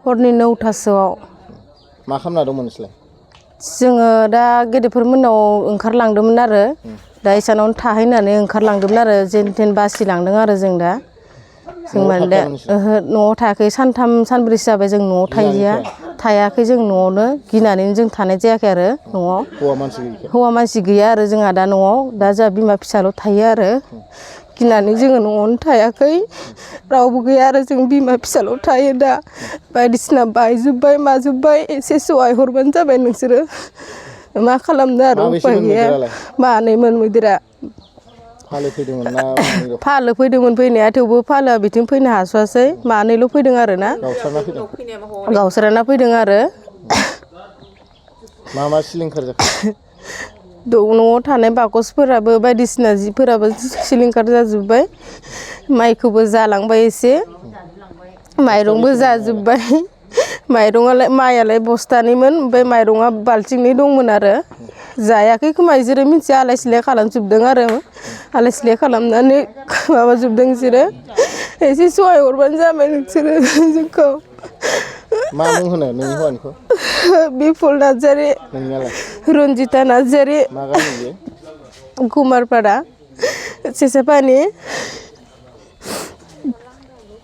हरनि 9टासोआव मा खालामना दंमोन नोंसोरलाय जोङो दा गेदेरफोर मोननाव ओंखारलांदोंमोन आरो दा इसानावनो थाहैनानै ओंखारलांदोंमोन आरो जेन थेन बासिलांदों आरो जों दा जों माने दा ओहो न'आव थायाखै सानथाम सानब्रैसो जाबाय जों न'आव थायाखै जों न'आवनो गिनानैनो जों थानाय जायाखै आरो न'आव हौवा मानसि गैया आरो जोंहा दा न'आव दा जोंहा बिमा फिसाल' थायो आरो गिनानै जोङो न'आवनो थायाखै रावबो गैया आरो जों बिमा फिसाल' थायो दा बायदिसिना बायजोब्बाय माजोब्बाय एसे सहाय हरबानो जाबाय नोंसोरो मा खालामनो आरो उपाय गैया मानैमोन मैदेरा फालो फैदोंमोन ना मानैल' फालो फैदोंमोन फैनाया थेवबो फालोआ बिथिं फैनो हास'वासै मानैल' फैदों आरो ना गावस्राना फैदों आरो मा सिलिंखार जाखो न'आव थानाय बाकसफोराबो बायदिसिना जिफोराबो सिलिंखार जाजोब्बाय माइखौबो जालांबाय एसे माइरंबो जाजोब्बाय माइयालाय बस्थानैमोन ओमफ्राय माइरङा बाल्थिंनै दंमोन आरो जायाखै खोमा बिसोरो मिथिया आलाय सिलाय खालामजोबदों आरो आलाय सिलाय खालामनानै माबाजोबदों बिसोरो एसे सहाय हरबानो जाबाय नोंसोरो जोंखौ मा मुं होनो नोंनि हौवानिखौ बिपुल नार्जारि रन्जिता नार्जारि मा गामि बेयो कुमारपारा सेसापानि